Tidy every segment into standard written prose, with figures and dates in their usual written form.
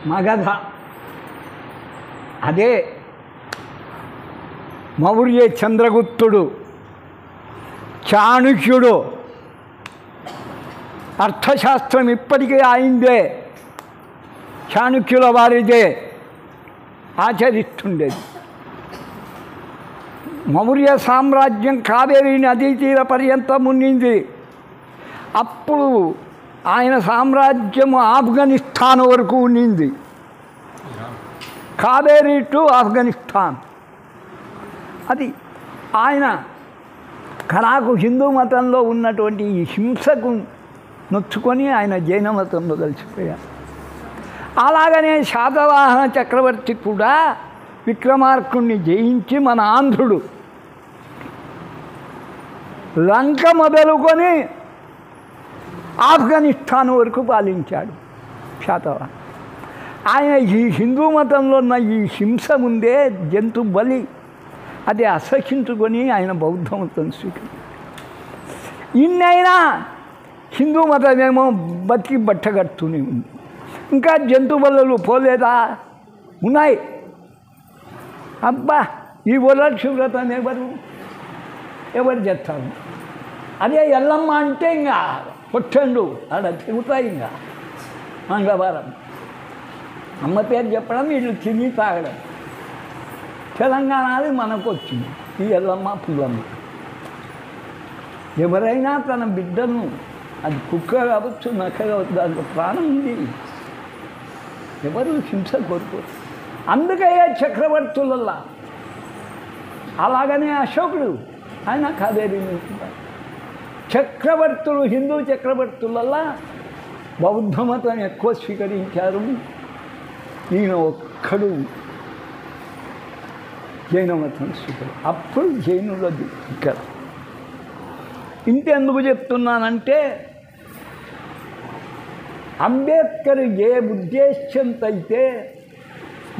మగధ. అదే మౌర్య చంద్రగుప్తుడు, చాణుక్యుడు. అర్థశాస్త్రం ఇప్పటికీ ఆయిందే, చాణుక్యుల వారిదే ఆచరిస్తుండేది. మౌర్య సామ్రాజ్యం కావేరీ నదీ తీర పర్యంతం ఉన్నింది. అప్పుడు ఆయన సామ్రాజ్యము ఆఫ్ఘనిస్తాన్ వరకు ఉన్నింది. కావేరీ టు ఆఫ్ఘనిస్తాన్. అది ఆయన కళాకు హిందూ మతంలో ఉన్నటువంటి ఈ హింసకు నొచ్చుకొని ఆయన జైన మతంలో కలిసిపోయారు. అలాగనే శాతవాహన చక్రవర్తి కూడా విక్రమార్కుణ్ణి జయించి మన ఆంధ్రుడు లంక మొదలుకొని ఆఫ్ఘనిస్తాన్ వరకు పాలించాడు శాతవాహన. ఆయన ఈ హిందూ మతంలో ఉన్న ఈ హింస ముందే జంతు బలి అది అసహించుకొని ఆయన బౌద్ధ మతం స్వీకరించాడు. ఇన్నైనా హిందూ మతమేమో బతికి బట్టగడుతూనే ఉంది. ఇంకా జంతు బలులు పోలేదా? ఉన్నాయి. అబ్బా, ఈ వరలక్ష్మి వ్రతం ఎవరు చేస్తారు? అదే ఎల్లమ్మ అంటే ఇంకా పొట్టండు ఆడ తిరుగుతాయి. ఇంకా మంగళవారం అమ్మ పేరు చెప్పడం, వీళ్ళు తిని తాగడం. తెలంగాణది మనకు వచ్చింది ఈ ఎల్లమ్మ పుల్లమ్మ. ఎవరైనా తన బిడ్డను, అది కుక్క కావచ్చు, నక్క కావచ్చు, దాంట్లో ప్రాణం ఉంది. ఎవరు హింస కోరుకోరు. అందుకయ్యే చక్రవర్తులల్లా. అలాగనే అశోకుడు ఆయన కావేరీ నుంచి చక్రవర్తులు, హిందూ చక్రవర్తులల్లా బౌద్ధ మతం ఎక్కువ స్వీకరించారు. ఈయన ఒక్కడు జైన మతం స్వీకరి. అప్పుడు జైనులది ఇక్కడ. ఇంకెందుకు చెప్తున్నానంటే, అంబేద్కర్ ఏ ఉద్దేశ్యంతో అయితే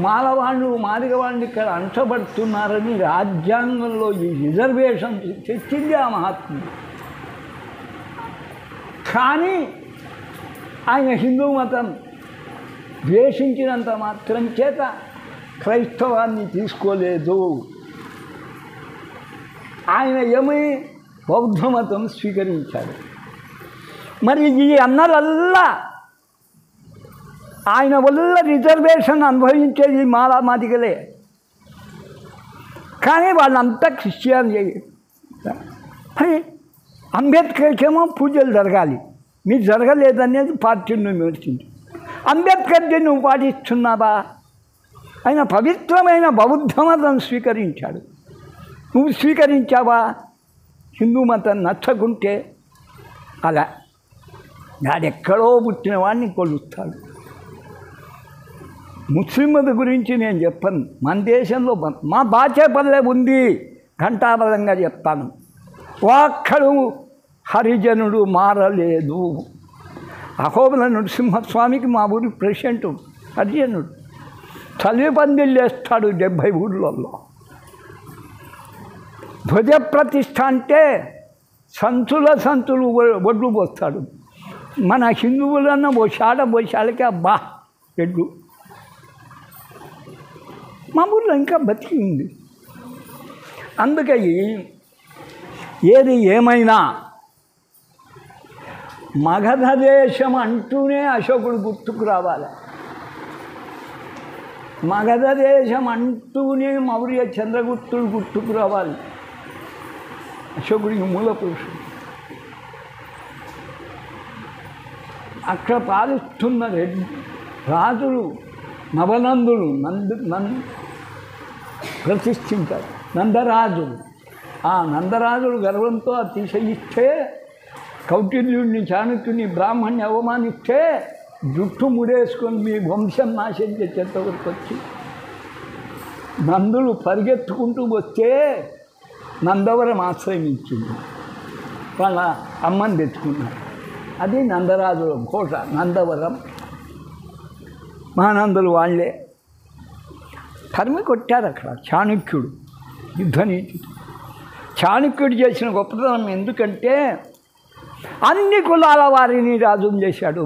మాలవాళ్ళు మాదిగవాళ్ళు ఇక్కడ అంటబడుతున్నారని రాజ్యాంగంలో ఈ రిజర్వేషన్ తెచ్చింది ఆ మహాత్ముడు. కానీ ఆయన హిందూ మతం ద్వేషించినంత మాత్రం చేత క్రైస్తవాన్ని తీసుకోలేదు. ఆయన ఏమై బౌద్ధ మతం స్వీకరించాడు. మరి ఈ అన్నలల్లా ఆయన వల్ల రిజర్వేషన్ అనుభవించేది మాలా మాదిగలే. కానీ వాళ్ళంతా క్రిస్టియన్. మరి అంబేద్కర్కి ఏమో పూజలు జరగాలి, మీరు జరగలేదనేది పార్టీని విమర్శించి, అంబేద్కర్ని నువ్వు పాటిస్తున్నావా? ఆయన పవిత్రమైన బౌద్ధ మతం స్వీకరించాడు, నువ్వు స్వీకరించావా? హిందూ మతం నచ్చకుంటే అలా నాడెక్కడో పుట్టిన వాడిని కొలుస్తాడు. ముస్లింల గురించి నేను చెప్పను. మన దేశంలో మా బాచేపల్లె ఉంది, ఘంటాబద్ధంగా చెప్తాను. ఒక్కడు హరిజనుడు మారలేదు. అహోబల నరసింహస్వామికి మా ఊరి ప్రెసిడెంట్ హరిజనుడు. చలిపందిళ్ళు వేస్తాడు 70 ఊళ్ళల్లో. ధ్వజ ప్రతిష్ఠ అంటే సంచులు ఒడ్లు పోస్తాడు. మన హిందువులన్న ఓ శాలకి అబ్బా ఎడ్లు. మా ఊళ్ళో ఇంకా బతికి ఉంది. అందుకే ఏది ఏమైనా మగధ దేశం అంటూనే అశోకుడు గుర్తుకు రావాలి. మగధ దేశం అంటూనే మౌర్య చంద్రగుప్తుడు గుర్తుకు రావాలి. అశోకుడికి మూల పురుషుడు. అక్కడ పాలిస్తున్న రాజులు నవనందులు ప్రతిష్ఠించారు. నందరాజులు. ఆ నందరాజులు గర్వంతో అతిశయిస్తే, కౌటిల్యుడిని చాణక్యుని బ్రాహ్మణ్ణి అవమానిస్తే జుట్టు ముడేసుకొని మీ వంశం నాశనం చేసేంతవరకు వచ్చి నందులు పరిగెత్తుకుంటూ వస్తే నందవరం ఆశ్రయించింది. వాళ్ళ అమ్మని తెచ్చుకున్నారు. అది నందరాజుల కోట నందవరం. మహానందులు వాళ్ళే తరిమి కొట్టారు అక్కడ. చాణక్యుడు యుద్ధనీతి. చాణక్యుడు చేసిన గొప్పతనం ఎందుకంటే అన్ని కులాల వారిని రాజును చేశాడు.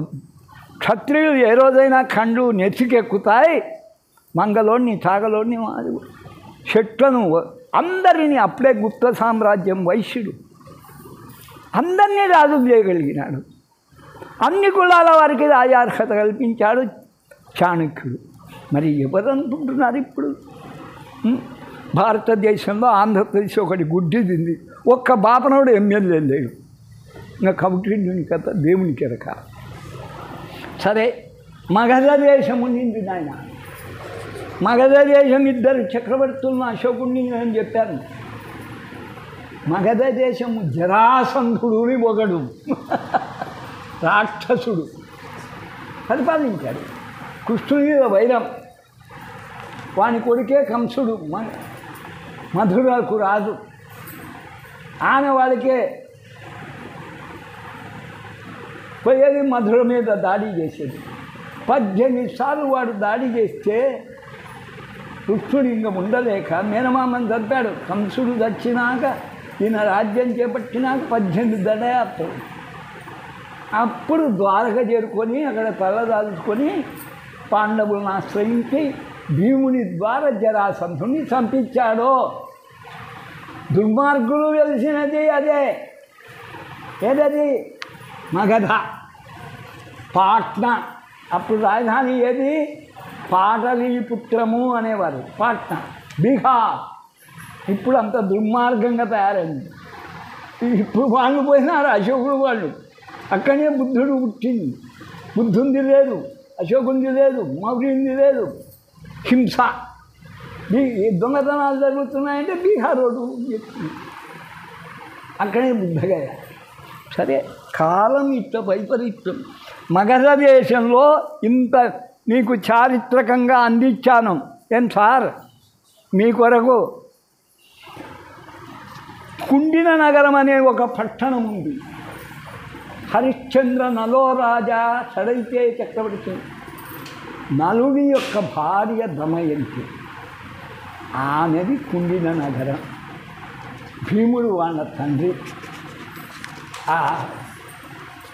క్షత్రియులు ఏ రోజైనా కండ్లు నెత్తికెక్కుతాయి. మంగళోడిని తాగలోడిని చెట్లను అందరినీ అప్పుడే గుప్త సామ్రాజ్యం వైశ్యుడు అందరినీ రాజు చేయగలిగినాడు. అన్ని కులాల వారికి రాజార్హత కల్పించాడు చాణక్యుడు. మరి ఎవరు అనుకుంటున్నారు ఇప్పుడు? భారతదేశంలో ఆంధ్రప్రదేశ్ ఒకటి గుడ్డిదింది. ఒక్క బాపనోడు ఎమ్మెల్యే లేడు. ఇంకా కౌటిల్యుని కథ దేవునికి ఎరక. సరే, మగధ దేశం ఉండింది నాయన. మగధ దేశం ఇద్దరు చక్రవర్తులను అశోకుడిని అని చెప్పాను. మగధ దేశము జరాసంధుడుని ఒకడు రాక్షసుడు పరిపాలించాడు. కృష్ణుని వైరం. వాని కొడుకే కంసుడు మధురకు రాజు. ఆయన వాడికే పోయేది, మధుర మీద దాడి చేసేది. 18 సార్లు వాడు దాడి చేస్తే కృష్ణుడు ఇంక ఉండలేక మేనమామని చంపాడు. కంసుడు చచ్చినాక ఈయన రాజ్యం చేపట్టినాక 18 దండయాత్రలు. అప్పుడు ద్వారక చేరుకొని అక్కడ తలదాల్చుకొని పాండవులను ఆశ్రయించి భీముని ద్వారా జరాసంధుని చంపించాడు. దుర్మార్గులు వెలిసినది అదే. ఏదది? మగధ, పాట్నా. అప్పుడు రాజధాని ఏది? పాటలీపుత్రము అనేవారు. పాట్నా బీహార్. ఇప్పుడు అంత దుర్మార్గంగా తయారైంది. ఇప్పుడు వాళ్ళు పోయినారు, అశోకుడు వాళ్ళు. అక్కడనే బుద్ధుడు పుట్టింది. బుద్ధుంది లేదు, అశోకుంది లేదు, మౌర్యుంది లేదు. హింస, దొంగతనాలు జరుగుతున్నాయంటే బీహార్ రోడ్డు చెప్తుంది. అక్కడే బుద్ధగయ. సరే, కాలం ఇట్లా వైపరీత్యం. మగధ దేశంలో ఇంత మీకు చారిత్రకంగా అందించాను. ఏం సార్, మీ కొరకు కుండిన నగరం అనే ఒక పట్టణం ఉంది. హరిశ్చంద్ర నలోరాజా సడైతే చక్రవర్తి నలుడి యొక్క భార్య దమయంతి. ఆమెది కుండిన నగరం. భీముడు వాళ్ళ తండ్రి.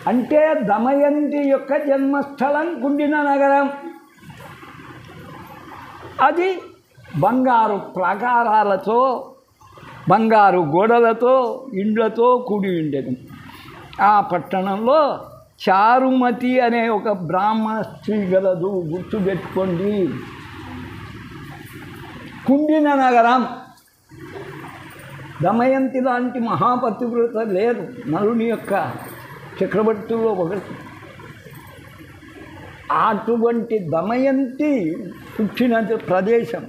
అంటే దమయంతి యొక్క జన్మస్థలం కుండిన నగరం. అది బంగారు ప్రాకారాలతో, బంగారు గోడలతో, ఇండ్లతో కూడి ఉండేది. ఆ పట్టణంలో చారుమతి అనే ఒక బ్రాహ్మణ స్త్రీ గలదు. గుర్తుపెట్టుకోండి. కుండిన నగరం. దమయంతి లాంటి మహాపతివ్రత లేరు. నలుని యొక్క చక్రవర్తుల్లో ఒకటి. అటువంటి దమయంతి పుట్టిన ప్రదేశం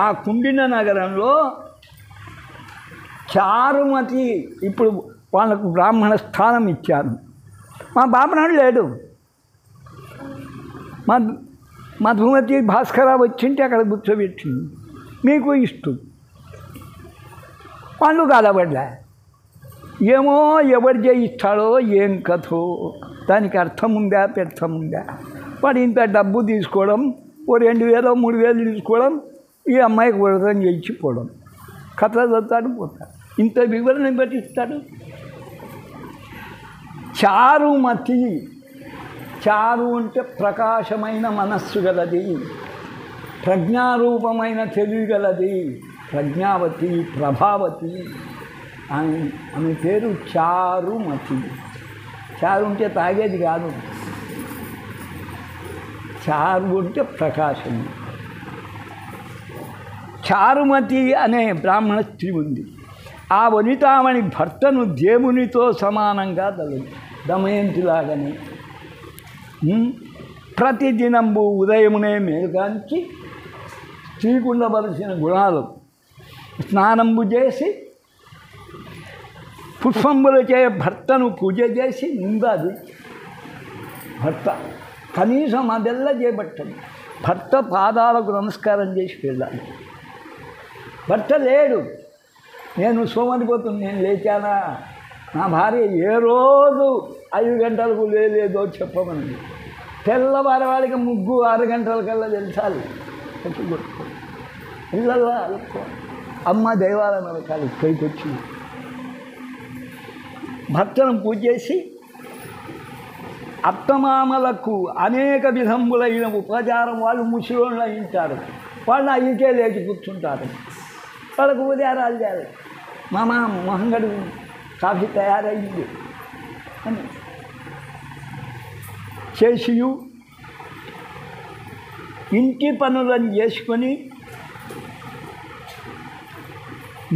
ఆ కుండిన నగరంలో చారుమతి. ఇప్పుడు వాళ్ళకు బ్రాహ్మణ స్థానం ఇచ్చాను. మా బాపనాడు లేడు. మధుమతి భాస్కర వచ్చింటే అక్కడ కూర్చోబెట్టింది. మీకు ఇష్టం వాళ్ళు కాలబడ్డా. ఏమో ఎవరు జయిస్తాడో ఏం కథో. దానికి అర్థం ఉందా, పెర్థం ఉందా? వాడు ఇంత డబ్బు తీసుకోవడం, ఓ 2000 3000 తీసుకోవడం, ఈ అమ్మాయికి వ్రతం చేయించిపోవడం. కథ చదువుతాడు, పోతాడు. ఇంత వివరణ పట్టిస్తాడు. చారుమతి. చారు అంటే ప్రకాశమైన మనస్సు గలది, ప్రజ్ఞారూపమైన తెలివి గలది. ప్రజ్ఞావతి, ప్రభావతి. ఆమె పేరు చారుమతి. చారు అంటే తాగేది కాదు. చారు అంటే ప్రకాశం. చారుమతి అనే బ్రాహ్మణ స్త్రీ ఉంది. ఆ వనితామణి భర్తను దేవునితో సమానంగా దమయంతిలాగానే ప్రతిదినంబు ఉదయమునే మేలుగాంచి స్త్రీకుండవలసిన గుణాలు స్నానంబు చేసి పుష్పంబులచే భర్తను పూజ చేసి ముందది భర్త కనీసం అదెల్లా చేపట్టండి. భర్త పాదాలకు నమస్కారం చేసి వెళ్ళాలి. భర్త లేడు, నేను సోమరిపోతుంది, నేను లేచానా, నా భార్య ఏ రోజు 5 గంటలకు లేదో చెప్పమని. తెల్లవారి వాడికి 6 గంటలకల్లా తెలిసాలి. ఇళ్ళల్లా అమ్మ దైవాలను అడగాలి. పైకి వచ్చి భర్తను పూజ చేసి అత్తమామలకు అనేక విధములైన ఉపచారం వాళ్ళు ముసలోళ్ళు అయింటారు, వాళ్ళు అయ్యికే లేచి కూర్చుంటారు, వాళ్ళకు ఉదయారాలు చేయాలి. మామ మొహంగడు కాఫీ తయారయ్యింది అని చేసి ఇంటి పనులను చేసుకొని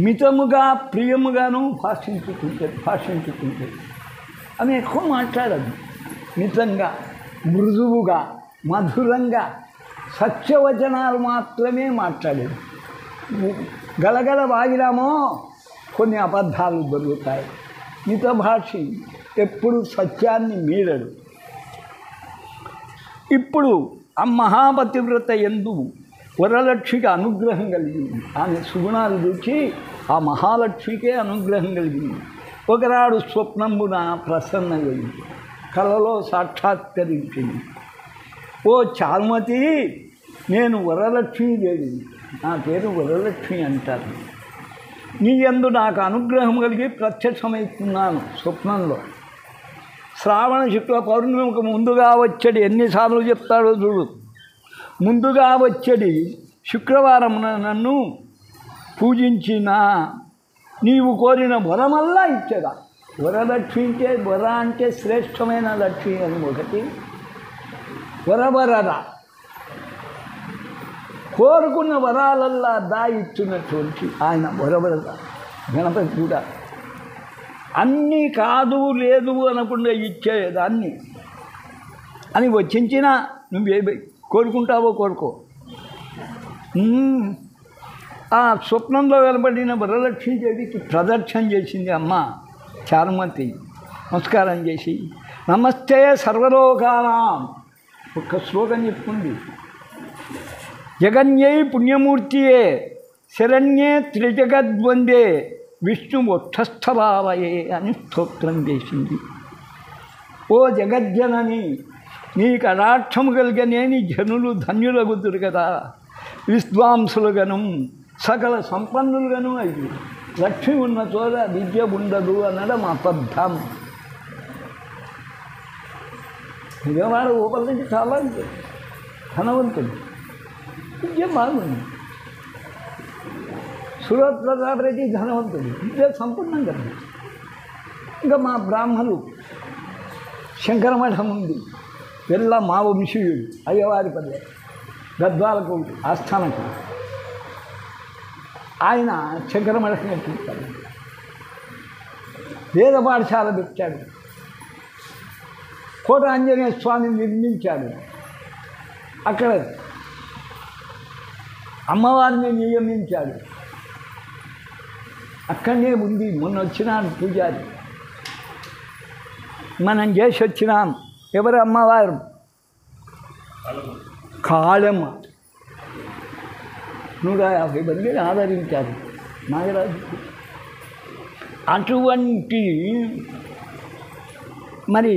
మితముగా ప్రియముగాను భాషించుకుంటుంది. ఆమె ఎక్కువ మాట్లాడదు, మితంగా మృదువుగా మధురంగా సత్యవచనాలు మాత్రమే మాట్లాడేది. గలగల వాగినామో కొన్ని అబద్ధాలు దొరుకుతాయి. మితభాషి ఎప్పుడు సత్యాన్ని మీరడు. ఇప్పుడు ఆ మహాపతివ్రత యందు వరలక్ష్మికి అనుగ్రహం కలిగింది. ఆమె సుగుణాలు చూసి ఆ మహాలక్ష్మికే అనుగ్రహం కలిగింది. ఒకనాడు స్వప్నంబున ప్రసన్నమైంది, కలలో సాక్షాత్కరించింది. ఓ చారుమతి, నేను వరలక్ష్మీదేవిని, నా పేరు వరలక్ష్మి అంటారు. నీ యందు నాకు అనుగ్రహం కలిగి ప్రత్యక్షమవుతున్నాను స్వప్నంలో. శ్రావణ శుక్ల పౌర్ణమికి ముందుగా వచ్చేది ఎన్నిసార్లు చెప్తాడో చూడు. ముందుగా వచ్చేది శుక్రవారం నన్ను పూజించినా నీవు కోరిన వరమల్లా ఇచ్చేదా. వరలక్ష్మి అంటే వర అంటే శ్రేష్టమైన లక్ష్మి అని ఒకటి, వరవరద కోరుకున్న వరాలల్లా ఇచ్చినటువంటి ఆయన వరవరద గణపతి కూడా. అన్నీ కాదు లేదు అనకుండా ఇచ్చేదాన్ని అని వచ్చించిన నువ్వే కోరుకుంటావో కోరుకో. ఆ స్వప్నంలో వెలబడిన వరలక్ష్మీదేవికి ప్రదర్శన చేసింది అమ్మ చారుమతి. నమస్కారం చేసి నమస్తే సర్వలోకానాం ఒక్క శ్లోకం చెప్పుకుంది. జగన్యై పుణ్యమూర్తియే శరణ్యే త్రిజగద్వందే విష్ణు వక్షస్థలాలయే అని స్తోత్రం చేసింది. ఓ జగజ్జనని, నీ కటాక్షము కలిగనేని జనులు ధన్యులగుదురు కదా. విద్వాంసులుగాను సకల సంపన్నులుగాను అయ్యి లక్ష్మి ఉన్న చోట విద్య ఉండదు అనడం అబద్ధం. విజయవాడ ఊపల నుంచి చాలా ధనవంతుడు, విద్య బాగుంది. సూరత్ ప్రతాపరెడ్డి ధనవంతుడు, విద్య సంపూర్ణం కదా. ఇంకా మా బ్రాహ్మణులు శంకరమఠం ఉంది, వెళ్ళ మా వంశీయుడు అయ్యవారిపల్లె గద్వాలకు ఆస్థానకు ఆయన శంకరమఠం కట్టించాడు, వేద పాఠశాల పెట్టాడు, కోట ఆంజనేయ స్వామిని నిర్మించాడు. అక్కడ అమ్మవారిని నియమించాడు. అక్కడనే ఉంది. మొన్న వచ్చినాడు పూజారి, మనం చేసి వచ్చినాం. ఎవరు అమ్మవారు? కాళమ్మ. 150 మందిని ఆదరించారు నాగరాజు. అటువంటి మరి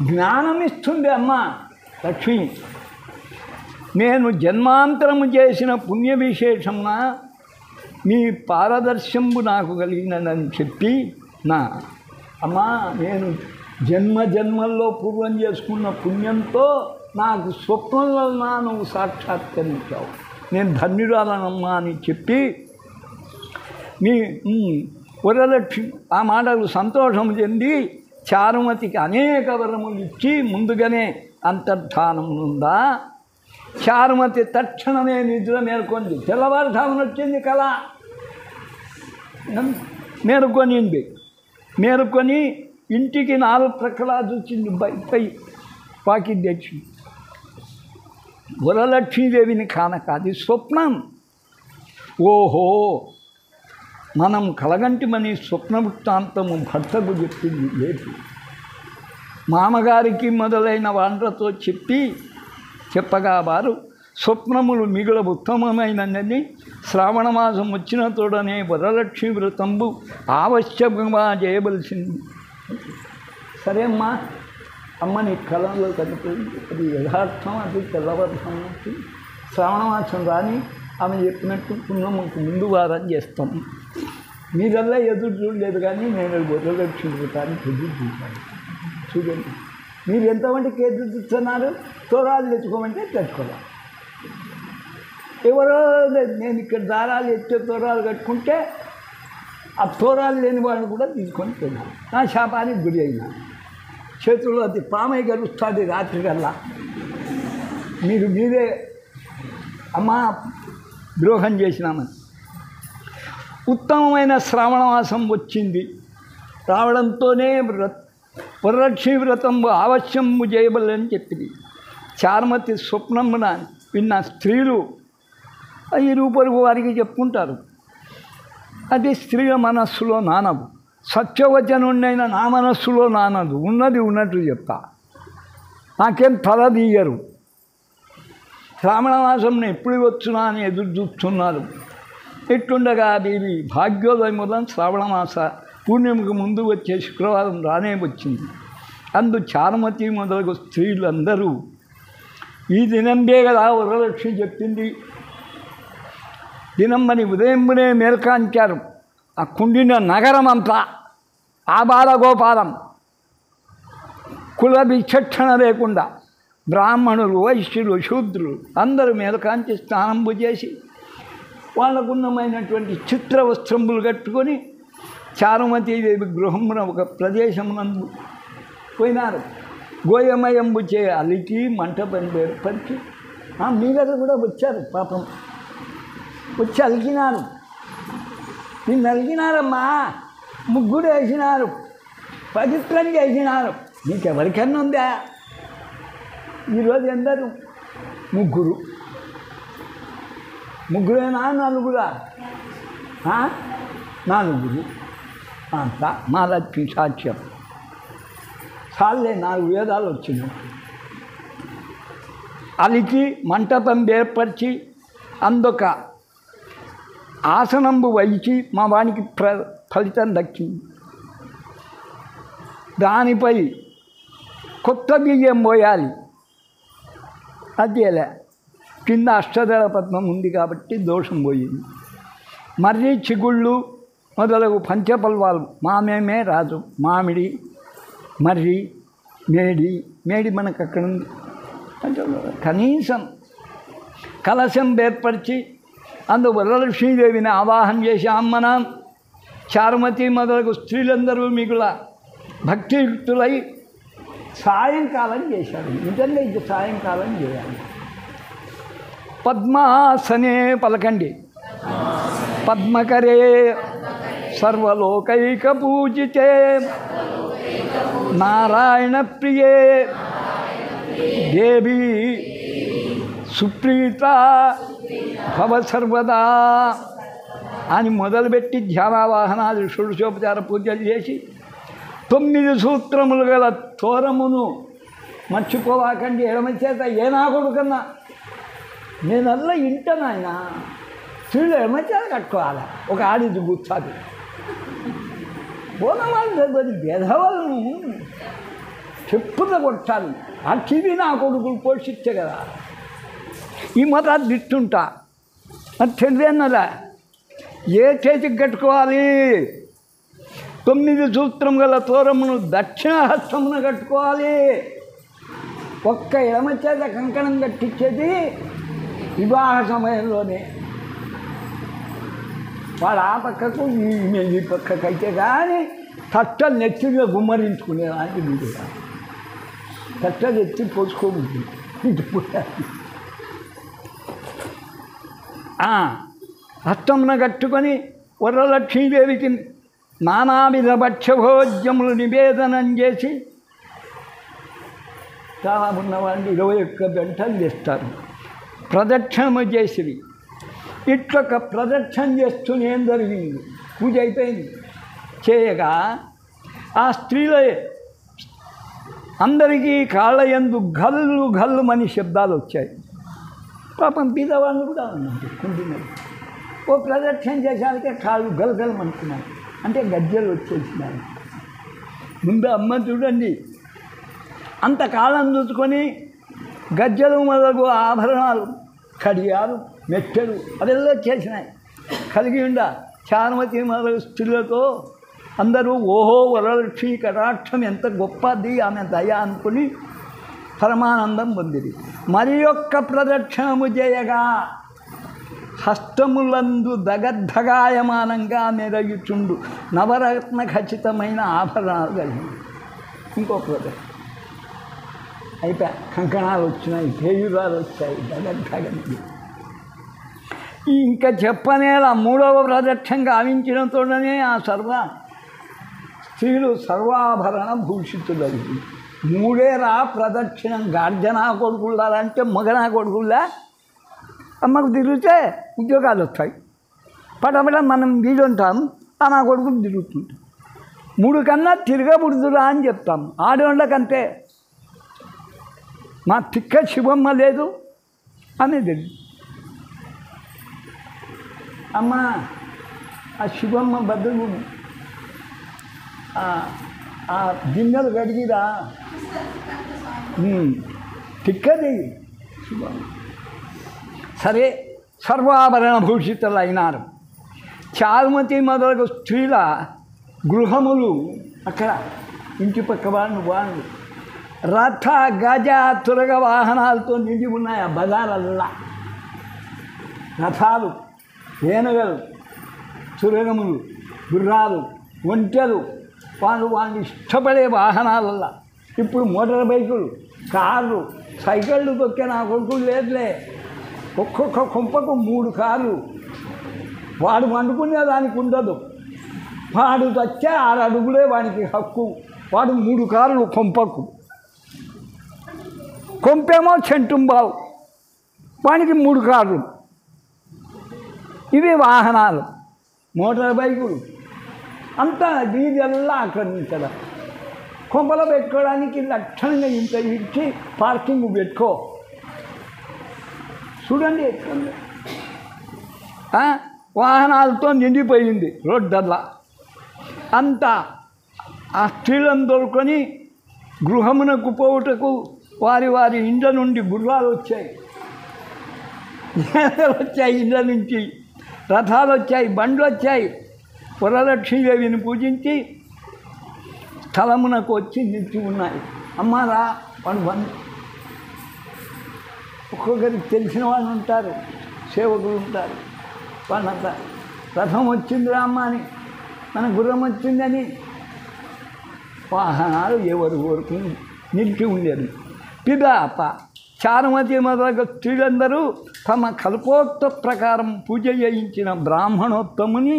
జ్ఞానం ఇస్తుంది అమ్మ లక్ష్మి. నేను జన్మాంతరము చేసిన పుణ్య విశేషమున మీ పారదర్శంబు నాకు కలిగినదని చెప్పి నా అమ్మా, నేను జన్మల్లో పూర్వం చేసుకున్న పుణ్యంతో నాకు స్వప్నంలో నువ్వు సాక్షాత్కరించావు, నేను ధన్యురాలనమ్మా అని చెప్పి మీ వరలక్ష్మి ఆ మాటలు సంతోషం చెంది చారుమతికి అనేక వరములు ఇచ్చి ముందుగానే అంతర్ధానం ఉందా. చారుమతి తక్షణమే నిద్ర మేల్కొంది. తెల్లవారుజామున వచ్చింది కళ. మేలుకొని ఇంటికి 4 ప్రక్కలా చూసింది. పై పాకి తెచ్చి వరలక్ష్మీదేవిని కానక అది స్వప్నం. ఓహో, మనం కలగంటిమని స్వప్న వృత్తాంతము భర్తకు చెప్పింది లేదు. మామగారికి మొదలైన వాండ్రతో చెప్పగా వారు స్వప్నములు మిగుల ఉత్తమమైనదని శ్రావణ మాసం వచ్చిన తోడనే వరలక్ష్మి వ్రతంబు ఆవశ్యకంగా చేయవలసింది. సరే అమ్మా, అమ్మ నీ కళలో కనిపింది, అది యథార్థం, అది తెల్లవర్ధం. శ్రావణ మాసం రాని ఆమె చెప్పినట్టు పుణ్యముకు ముందు వారం చేస్తాం. మీరల్లా ఎదురు చూడలేదు, కానీ నేను వరలక్ష్మి వ్రతానికి ఎదురు చూశాను. చూడండి, మీరు ఎంతమందికి ఎదురుతున్నారు? తోరాలు తెచ్చుకోమంటే తెచ్చుకోవాలి. ఎవరో నేను ఇక్కడ దారాలు ఎత్తే తోరాలు కట్టుకుంటే ఆ తోరాలు లేని వాళ్ళని కూడా తీసుకొని పోయినాను. నా శాపానికి గురి అయినా. చేతుల్లో అది పామై గడుస్తుంది రాత్రికల్లా. మీరే అమ్మా ద్రోహం చేసినామని. ఉత్తమమైన శ్రావణమాసం వచ్చింది. రావడంతోనే వరలక్ష్మీ వ్రతం అవశ్యము చేయబలని చెప్పింది. చారుమతి స్వప్నమున విన్న స్త్రీలు ఇరుపరుగు వారికి చెప్పుకుంటారు. అది స్త్రీల మనస్సులో నానవు. సత్యవచనుండైన నా మనస్సులో నానదు. ఉన్నది ఉన్నట్టు చెప్తా. నాకేం తల తీయరు. శ్రావణ మాసంను ఎప్పుడు వచ్చునా అని ఎదురు చూస్తున్నారు. ఎట్లుండగా అది భాగ్యోదయం మొదలు శ్రావణ మాస పూర్ణిమకు ముందు వచ్చే శుక్రవారం రానే వచ్చింది. అందు చారుమతి మొదలగు స్త్రీలందరూ ఈ దినంబే కదా వరలక్ష్మి చెప్పింది. దినంబని ఉదయంబునే మేల్కాంచారు. ఆ కుండిన నగరం అంతా ఆబాలగోపాలం, కుల విచక్షణ లేకుండా బ్రాహ్మణులు, వైశ్యులు, శూద్రులు అందరూ మేల్కాంచి స్నానంబు చేసి వాళ్ళకున్నమైనటువంటి చిత్ర వస్త్రములు కట్టుకొని చారుమతీదేవి గృహమున ఒక ప్రదేశమునందు పోయినారు. గోయమయంబు చే అలికి మంటపం ఏర్పరిచి మీ దగ్గర కూడా వచ్చారు. పాపం వచ్చి అలికినారు. నిన్ను అలికినారమ్మా, ముగ్గురు వేసినారు, పవిత్రం చేసినారు. నీకెవరికన్నా ఉందా? ఈరోజు ఎందరు? ముగ్గురేనా? నలుగురా? నలుగురు. అంతా మా లక్ష్మి సాక్ష్యం. చాలే 4 వేదాలు వచ్చినాయి. అలికి మంటపం ఏర్పరిచి అందొక ఆసనంబు వహించి మా వానికి ఫలితం దక్కింది. దానిపై కొత్త బియ్యం పోయాలి. అదేలే కింద అష్టదళ పద్మం ఉంది కాబట్టి దోషం పోయింది. మర్రి, చిగుళ్ళు మొదలగు పంచపల్వాలు మామేమే రాజు. మామిడి, మర్రి, మేడి మనకు అక్కడ ఉంది. కనీసం కలశం ఏర్పరిచి అందు వరలక్ష్మీదేవిని ఆవాహన చేసి అమ్మన చారుమతి మొదలగు స్త్రీలందరూ మిగుల భక్తియుక్తులై సాయంకాలం చేశారు. నిజంగా ఇది సాయంకాలం చేయాలి. పద్మాసనే పలకండి. పద్మకరే సర్వలోకైక పూజితే నారాయణ ప్రియే దేవి సుప్రీత భవ సర్వదా అని మొదలుపెట్టి ధ్యానావాహనాలు షోడశోపచార పూజలు చేసి 9 సూత్రములు గల తోరమును మర్చిపోవాకండి. ఎడమ చేత ఏనా కొడుకన్నా నేనల్లా ఇంటనాయన స్త్రీలు ఎడమ చేత కట్టుకోవాలి. ఒక ఆడిది కూర్చాలి. పోనవాళ్ళు భేదవాళ్ళను చెప్పున కొట్టాలి. ఆ టీవీ నా కొడుకులు పోషించే కదా. ఈ మతాన్ని తిట్టుంటా అది తెలియన్నదా. ఏ చేతికి కట్టుకోవాలి? 9 సూత్రం గల తోరమును దక్షిణ హస్తమున కట్టుకోవాలి. ఒక్క ఎడమ చేత కంకణం కట్టించేది వివాహ సమయంలోనే. వాడు ఆ పక్కకు ఈ పక్కకు అయితే కానీ తట్టలు నెత్తిగా గుమ్మరించుకునేదానికి వీడు తట్టలు ఎత్తి పోసుకోబుద్ది. హస్తమున కట్టుకొని వరలక్ష్మీదేవికి నానావిధ భక్ష్యభోజ్యములు నివేదనం చేసి చాలా ఉన్నవాళ్ళు 21 గంటలు చేస్తారు. ప్రదక్షిణము చేసివి. ఇట్లొక ప్రదక్షిణ చేస్తూనే ఏం జరిగింది? పూజ అయిపోయింది. చేయగా ఆ స్త్రీలే అందరికీ కాళ్ళ యందు గల్లు గల్లుమని శబ్దాలు వచ్చాయి. పాపం బీదవాళ్ళు కూడా ఉన్నారు. కుంటున్నారు. ఓ ప్రదక్షిణ చేసానికే కాళ్ళు గలగలమనుకున్నారు. అంటే గజ్జలు వచ్చేసినారు. ముందు అమ్మ చూడండి, అంతకాలం చూసుకొని గజ్జలు మొదలు ఆభరణాలు, కడియాలు, మెట్టెలు అదెల్లా వచ్చేసినాయి. కలిగి ఉండ చారుమతి మొదలు స్త్రీలతో అందరూ ఓహో వరలక్ష్మి కటాక్షం ఎంత గొప్పది ఆమె దయ అనుకుని పరమానందం పొందిరి. మరి యొక్క ప్రదక్షిణము చేయగా హస్తములందు దగద్ధగాయమానంగా మెరయుచుండు నవరత్న ఖచ్చితమైన ఆభరణాలు కలిగింది. ఇంకో ప్రదక్షిణ అయిపోయా, కంకణాలు వచ్చినాయి, కేయురాలు వచ్చాయి, దగద్ధగంది. ఇంకా చెప్పనేలా మూడవ ప్రదక్షిణ గావించినతోనే ఆ స్త్రీలు సర్వాభరణ భూషితులవి. మూడేరా ప్రదక్షిణం. గార్జనా కొడుకులారంటే మగనా కొడుకులా అమ్మకు తిరిగితే ఉద్యోగాలు వస్తాయి. పటపట మనం వీడుంటాం, నా కొడుకులు తిరుగుతుంటాం. 3 కన్నా తిరగబుడుదురా అని చెప్తాం. ఆడవాళ్ళకంతే. మా తిక్క శివమ్మ లేదు అనేది. అమ్మ ఆ శివమ్మ బదులు ఆ గిన్నెలు కడిగిరా, తిక్కది శివమ్మ. సరే, సర్వాభరణ భూషితులు అయినారు. చారుమతి మొదలగు స్త్రీల గృహములు అక్కడ ఇంటి పక్క వాళ్ళు రథ గజ తురగ వాహనాలతో నిండి ఉన్నాయి. ఆ బజారల్లా రథాలు, ఏనుగలు, తురగములు, గుర్రాలు, ఒంటెలు, వాళ్ళని ఇష్టపడే వాహనాలల్లా. ఇప్పుడు మోటార్ బైకులు, కార్లు, సైకిళ్ళు తొక్కే నా కొడుకులు లేదులే. ఒక్కొక్క కొంపకు 3 కార్లు. వాడు వండుకునే దానికి ఉండదు. వాడు వచ్చే 6 అడుగులే వాడికి హక్కు. వాడు 3 కార్లు కొంపకు. కొంపేమో చెంటుంబావు, వానికి 3 కార్లు. ఇవి వాహనాలు, మోటార్ బైకులు అంతా. వీధెల్లా అక్కడ ఇక్కడ కొంపలో పెట్టుకోవడానికి లక్షణంగా ఇంత ఇచ్చి పార్కింగ్ పెట్టుకో. చూడండి ఎట్లుంది. వాహనాలతో నిండిపోయింది రోడ్డల్లా అంతా. ఆ స్త్రీలను దొరుకొని గృహమునకు పోవుటకు వారి వారి ఇండ్ల నుండి గుర్రాలు వచ్చాయి, వచ్చాయి, ఇండ్ల నుంచి రథాలు వచ్చాయి, బండ్లు వచ్చాయి. వరలక్ష్మీదేవిని పూజించి స్థలమునకు వచ్చి నిలిచి ఉన్నాయి. అమ్మారా వాళ్ళు ఒక్కొక్కరికి తెలిసిన వాళ్ళు ఉంటారు, సేవకులు ఉంటారు. వాళ్ళంతా రథం వచ్చిందిరా అమ్మ అని, మన గుర్రం వచ్చిందని వాహనాలు ఎవరు వరకు నిలిచి ఉండేది. పిదాప చారుమతి మొదలగు స్త్రీలందరూ తమ కల్పోక్త ప్రకారం పూజ చేయించిన బ్రాహ్మణోత్తముని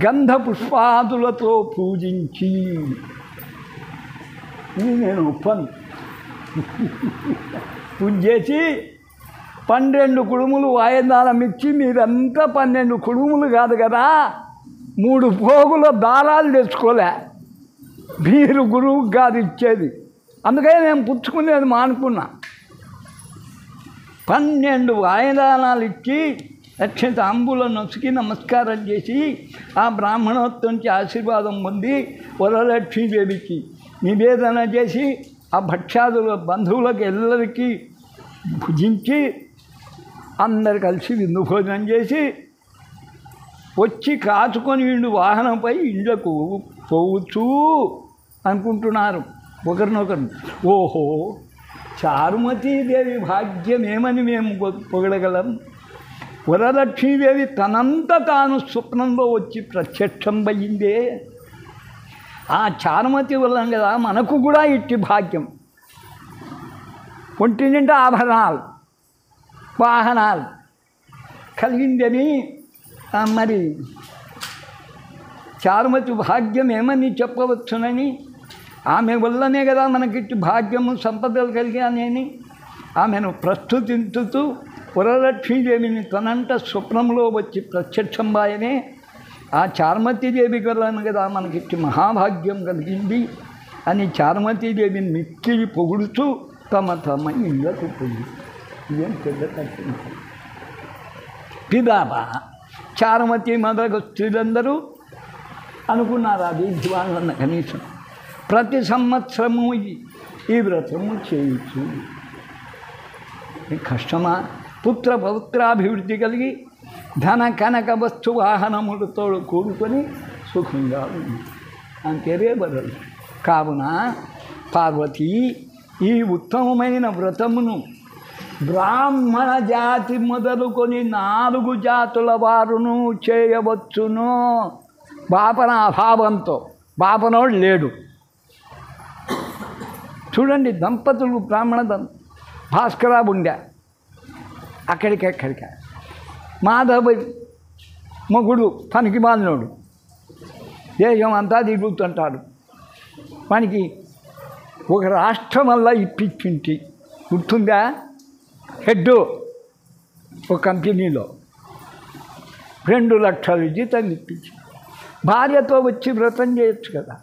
గంధ పుష్పాదులతో పూజించి, ఇది నేను ఒప్పను, పూజ చేసి 12 కుడుములు వాయిదాలం ఇచ్చి, మీరంతా 12 కుడుములు కాదు కదా, 3 పోగుల దారాలు తెచ్చుకోలే. మీరు గురువుకి కాదు ఇచ్చేది. అందుకే నేను పుచ్చుకునేది మానుకున్నా. 12 వాయిదానాలు ఇచ్చి అక్షంత అంబులను నొసికి నమస్కారం చేసి ఆ బ్రాహ్మణోత్వం నుంచి ఆశీర్వాదం పొంది వరలక్ష్మీదేవికి నివేదన చేసి ఆ భక్ష్యాదుల బంధువులకు ಎಲ್ಲరికీ భుజించి అందరు కలిసి విందు భోజనం చేసి వచ్చి కాచుకొని ఇండు వాహనంపై ఇళ్లకు పోవచ్చు అనుకుంటున్నారు ఒకరినొకరు. ఓహో, చారుమతీదేవి భాగ్యమేమని మేము పొగడగలం. వరలక్ష్మీదేవి తనంత తాను స్వప్నంలో వచ్చి ప్రత్యక్షం అయ్యిందే. ఆ చారుమతి వల్ల కదా మనకు కూడా ఇట్టి భాగ్యం. ఒంటి నిండా ఆభరణాలు, వాహనాలు కలిగిందని మరి చారుమతి భాగ్యం ఏమని చెప్పవచ్చునని, ఆమె వల్లనే కదా మనకిట్టి భాగ్యము సంపదలు కలిగానని ఆమెను ప్రస్తుతించుతూ వరలక్ష్మీదేవిని తనంట స్వప్నంలో వచ్చి ప్రత్యక్షంబాయనే ఆ చారుమతీదేవి వల్లనే కదా మనకిట్టి మహాభాగ్యం కలిగింది అని చారుమతీదేవిని మిక్కిలి పొగుడుతూ తమ ఇళ్ళకు పోయి ఇదేం పెద్ద తగ్గింది. పిదాప చారుమతి మొదలగు స్త్రీలందరూ అనుకున్నారు అది దివాళ్ళన్న కనీసం ప్రతి సంవత్సరము ఈ వ్రతము చేయొచ్చు. కష్టమా? పుత్ర పౌత్రాభివృద్ధి కలిగి ధన కనక వస్తు వాహనములతో కూడుకొని సుఖంగా ఉంది అంతేరే బదులు. కావున పార్వతి ఈ ఉత్తమమైన వ్రతమును బ్రాహ్మణ జాతి మొదలుకొని 4 జాతుల వారును చేయవచ్చును. బాపన అభావంతో, బాపనోడు లేడు. చూడండి, దంపతులు బ్రాహ్మణ భాస్కర ఉండే అక్కడికెక్కడిక. మాధవ మొగుడు పనికి మాలినోడు, దేశం అంతా తిరుగుతుంటాడు. మనకి ఒక రాష్ట్రం వల్ల ఇప్పించింటి గుర్తుందా? హెడ్ ఒక కంపెనీలో 2 లక్షల జీతం ఇప్పించి భార్యతో వచ్చి వ్రతం చేయొచ్చు కదా.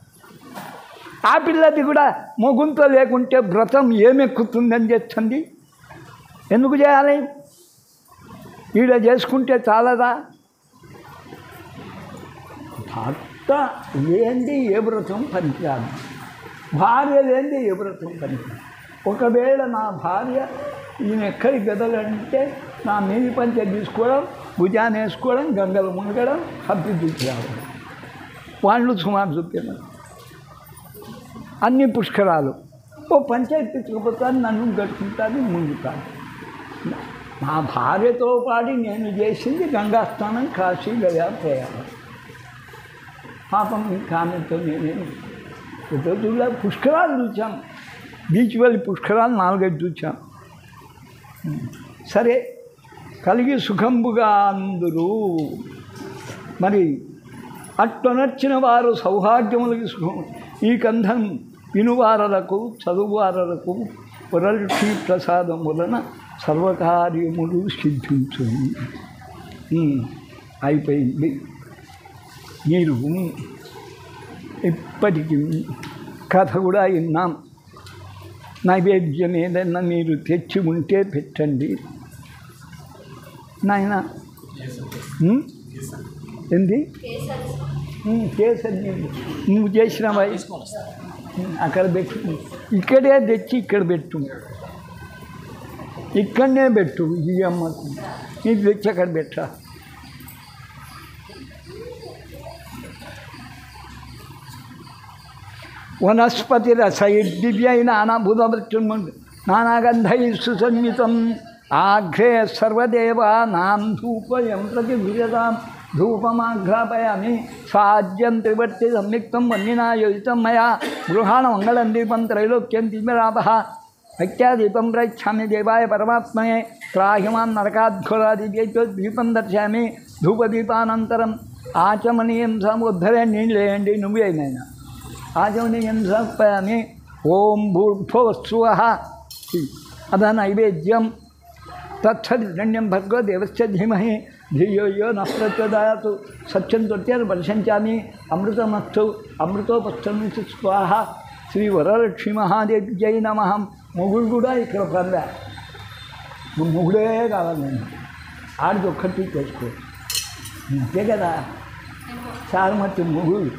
ఆ పిల్లది కూడా మొగుంతో లేకుంటే వ్రతం ఏమెక్కుతుందని చేస్తుంది. ఎందుకు చేయాలి? ఈడ చేసుకుంటే చాలదా? భర్త లేనిది ఏ వ్రతం పనికిరాదు, భార్య లేనిది ఏ వ్రతం పనికిరాదు. ఒకవేళ నా భార్య ఈయన ఎక్కడికి గదలంటే నా మీది పంచ తీసుకోవడం, భుజాన్ని వేసుకోవడం, గంగలు మునగడం, హబ్బి తీసుకురావడం, వాళ్ళు సుమారు చూపించారు. అన్ని పుష్కరాలు ఓ పంచాయతీ తీసుకుపోతాను, నన్ను గట్టుకుంటాను, ముందుతాను. నా భార్యతో పాటు నేను చేసింది గంగా స్నానం, కాశీ గయా ప్రయాణం. పాపం కామెతో నేనేమి రోజుల్లో పుష్కరాలు చూసాం. బీచ్ వెళ్ళి పుష్కరాలు 4-5 చూసాం. సరే, కలిగి సుఖంబుగా అందరూ. మరి అట్టనర్చిన వారు సౌభాగ్యములకి సుఖం. ఈ కంధం వినువారలకు, చదువువారలకు వరలక్ష్మీ ప్రసాదం వలన సర్వకార్యములు సిద్ధించు. అయిపోయింది. మీరు ఇప్పటికీ కథ కూడా విన్నాం. నైవేద్యం ఏదైనా మీరు తెచ్చి ఉంటే పెట్టండి నాయన. ఏంది కేసరి నువ్వు చేసినవా? అక్కడ పెట్టు, ఇక్కడే తెచ్చి ఇక్కడ పెట్టు, ఇక్కడనే పెట్టు. ఈ అమ్మకు ఇది తెచ్చి అక్కడ పెట్టా. వనస్పతి రసైర్దివ్యై నానాభూతమృత్యున్ముందు నానాగంధై సుసన్వితం ఆఘ్రే సర్వదేవానాం ధూపయం ప్రతిభుజతాం ధూపమాఘ్రాపయామి స్వాజ్యం త్రివర్తి సంయుక్తం వన్నినా యోజితం మయా గృహాణ మంగళం దీపం త్రైలోక్యం దివ్యరాపః భక్త్యాదీపం ప్రయచ్ఛామి దేవాయ పరమాత్మనే త్రాహిమాం నరకాద్ఘోరాదివ్యైతో దీపం దర్శయామి ధూపదీపానంతరం ఆచమనీయం సముద్ధరే నీళ్ళు వేయండి నువ్వేనైనా ఆచమనీయం సమర్పయామి. ఓం భూర్భువస్సువః అద నైవేద్యం తత్సదిరణ్యం భర్గో దేవస్య ధీమహి ధియో యో నః ప్రచోదయాత్ సత్యం తృత్యం వర్షించామి అమృతమస్తు అమృతోపస్థమితి స్వాహ. శ్రీ వరలక్ష్మీ మహాదేవి జై నమః. మొగుడు కూడా ఇక్కడ పొందా, మొగుడే కావాలి. నేను ఆడికి ఒక్కటి చేసుకో, అంతే కదా. సారమతి మొగుడు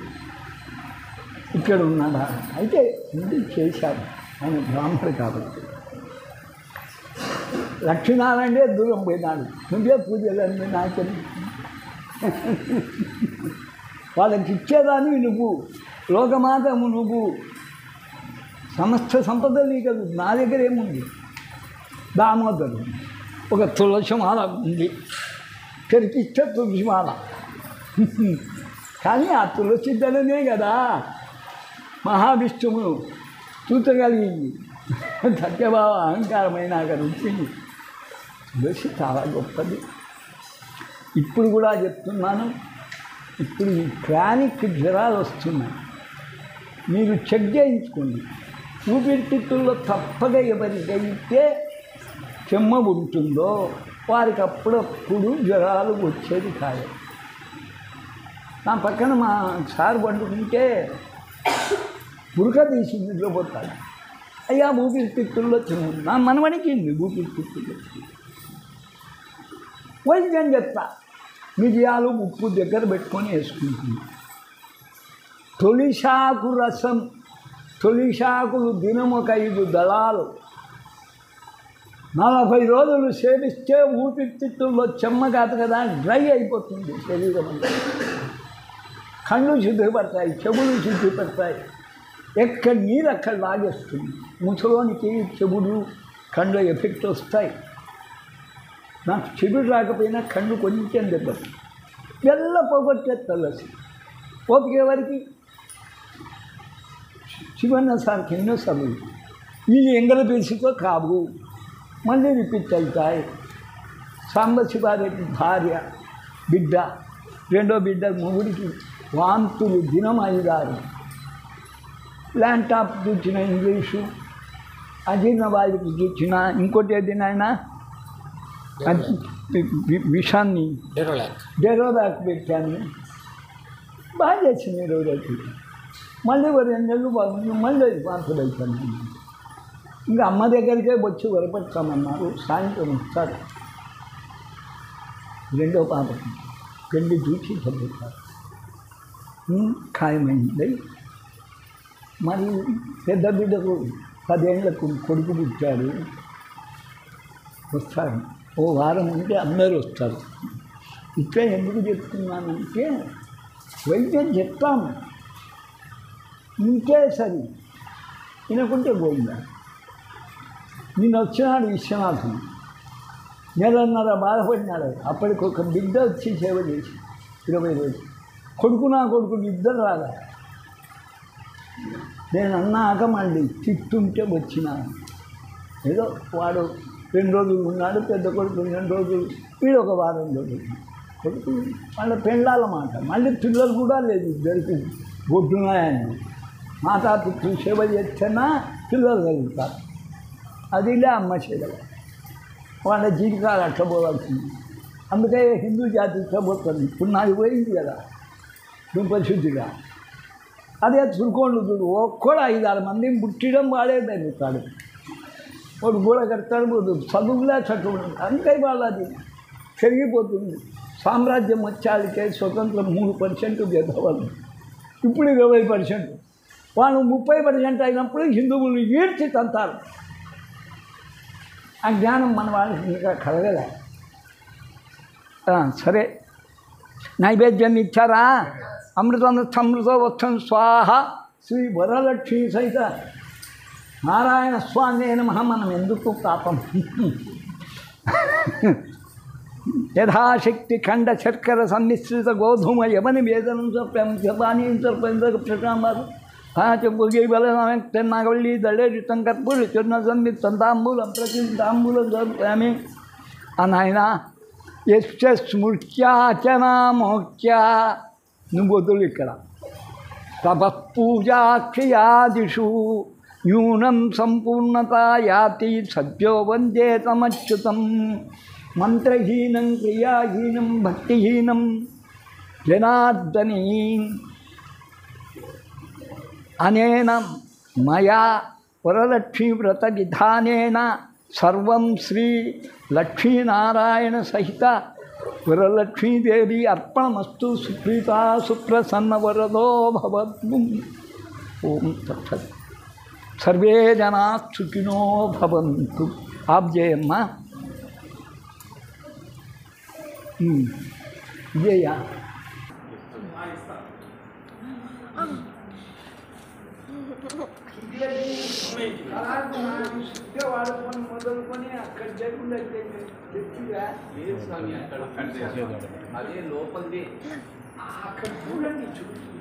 ఇక్కడ ఉన్నాడా? అయితే ఇది చేశాడు, ఆయన బ్రాహ్మడు కాబట్టి. లక్ష్మీనారాయణే దూరం పోయినాడు, నువ్వే పూజలన్నీ నాకు వాళ్ళకి ఇచ్చేదాన్ని నువ్వు, లోకమాతము నువ్వు, సమస్త సంపద నీకు నా దగ్గర ఏముంది? దామోదరు ఒక తులసిమాల ఉంది, పెరికిస్తే తులసిమాల. కానీ ఆ తులసి దళనే కదా మహావిష్ణువును చూతగలిగింది. సత్యభావ అహంకారమైన వచ్చింది. తులసి చాలా గొప్పది. ఇప్పుడు కూడా చెప్తున్నాను, ఇప్పుడు ఈ క్రానిక్ జ్వరాలు వస్తున్నాయి, మీరు చెక్ చేయించుకోండి. ఊపిరితిత్తుల్లో తప్పక ఎవరికైతే చెమ్మ ఉంటుందో వారికి అప్పుడప్పుడు జ్వరాలు వచ్చేది కాదు. నా పక్కన మా సార్ పండుకుంటే బురక తీసి నిద్ర పోతాడు. అయ్యా ఊపిరితిత్తుల్లో చెమ్మ, నా మనవనికి ఊపిరితిత్తుల్లో వైద్యం చెప్తా. మిరియాలు ఉప్పు దగ్గర పెట్టుకొని వేసుకుంటుంది. తొలిశాకు రసం, తొలిశాకులు దినం ఒక 5 దళాలు 40 రోజులు సేవిస్తే ఊపిరితిత్తుల్లో చెమ్మ కాదు కదా డ్రై అయిపోతుంది శరీరం అంతా. కళ్ళు శుద్ధిపడతాయి, చెవులు శుద్ధిపడతాయి, ఎక్కడ నీరు అక్కడ లాగేస్తుంది. ముసలోనికి చెవులు కళ్ళు ఎఫెక్ట్ వస్తాయి. నాకు చెవుడు రాకపోయినా కళ్ళు కొంచెం దెబ్బతి వెళ్ళ పోగొట్టే తలసి ఓపిక ఎవరికి శివన్న సార్కి ఎన్నోసార్లు ఈ ఎంగల పేసితో కావు మళ్ళీ రిపీట్ అవుతాయి. సాంబశివారెడ్డి భార్య బిడ్డ, రెండో బిడ్డ మొగుడికి వాంతులు దినం 5-6, ల్యాంటాప్ చూసిన ఇంగ్లీషు, అజీర్ణ వాయువుకి చూసిన ఇంకోటి ఏది నాయన విషాన్ని డెరోలాక్ పెట్టాను. బాగా చేసింది 20 రోజులు. మళ్ళీ 2 నెలలు బాగుంది, మళ్ళీ వాంతులు అయిపోయాను. ఇంకా అమ్మ దగ్గరికే వచ్చి వరపడతామన్నారు. సాయంత్రం వస్తారు. రెండో పాపకి పెళ్లి చూసి చదువుతారు. ఖాయమైంది. మరి పెద్ద బిడ్డకు 10 ఏళ్లకు కొడుకు పుట్టాడు. వస్తారు. ఓ వారం ఉంటే అందరూ వస్తారు. ఇట్లా ఎందుకు చెప్తున్నానంటే వైద్యం చెప్తాము, ఇంకే సరి వినకుంటే పోయిందా. నేను వచ్చినాడు విశ్వనాథుడు, 1.5 నెలల బాధపడినాడు. అప్పటికొక బిడ్డ వచ్చి సేవ చేసి 20 రోజులు. కొడుకు నా కొడుకు ఇద్దరు రాగా నేను అన్నాక మళ్ళీ తిట్టుంటే వచ్చినాను. ఏదో వాడు 2 రోజులు ఉన్నాడు, పెద్ద కొడుకు 2 రోజులు, వీడు ఒక వారం రోజులు. కొడుకు వాళ్ళ పెళ్ళాలన్నమాట. మళ్ళీ పిల్లలు కూడా లేదు, ఇద్దరికి బొడ్డున్నాయని. మాతాపితృ సేవ చేస్తేనా పిల్లలు కలుగుతారు. అదిలే అమ్మ సేవ. వాళ్ళ జీవితాలు అట్లా పోవాల్సింది. అందుకే హిందూ జాతి ఇట్లా పోతుంది. ఇప్పుడు నాకు పోయింది కదా దుంపశుద్ధిగా. అదే చురుకోండు చూడు, ఒక్కడు 5-6 మందిని పుట్టడం వాడే పెరుగుతాడు. వాడు గోడ కడతాడు, చదువులే చదువు. అంతే వాళ్ళది పెరిగిపోతుంది. సామ్రాజ్యం వచ్చాడికే స్వతంత్రం 3% గెలవాలి. ఇప్పుడు 20%. వాళ్ళు 30% అయినప్పుడు హిందువులు ఈడ్చి తంతారు. ఆ జ్ఞానం మన వాళ్ళకి ఇంకా కలగలే. సరే, నైవేద్యం ఇచ్చారా? అమృతం సమృత వత్సం స్వాహ శ్రీ వరలక్ష్మి సహిత నారాయణ స్వామి నమః. మనం ఎందుకు పాపం యథాశక్తి ఖండ శర్కర సమ్మిశ్రిత గోధుమ యమని వేదనం జపానీ ప్రకామారు నాగవల్లి దళేరితం కర్పూరి చిన్న సంబిత్ తాంబూలం ప్రతి తాంబూలం జరుపుతామే. ఆ నాయన యశ్చ స్మృత్యాచనా మోక్యా నువ్వు వదులు. ఇక్కడ తపఃపూజాక్రియాదిషు న్యూనం సంపూర్ణత యాతి సద్యో వందే తమచ్యుతం. మంత్రహీనం క్రియాహీనం భక్తిహీనం జనార్దనీ అనేన మయా వరలక్ష్మీ వ్రత విధానేన సర్వం శ్రీ లక్ష్మీనారాయణ సహిత వరలక్ష్మీదేవి అర్పణమస్తు. సుప్రీత సుప్రసన్న వరదో భవతు. ఓం తత్సత్. సర్వే జనా సుఖినో భవంతు. ఆప్ జయమ్మా. జయ వాడుకొని మొదలుకొని అక్కడ జరుగుతుంది. అదే లోపలిది అక్కడ చూడండి, చూస్తుంది.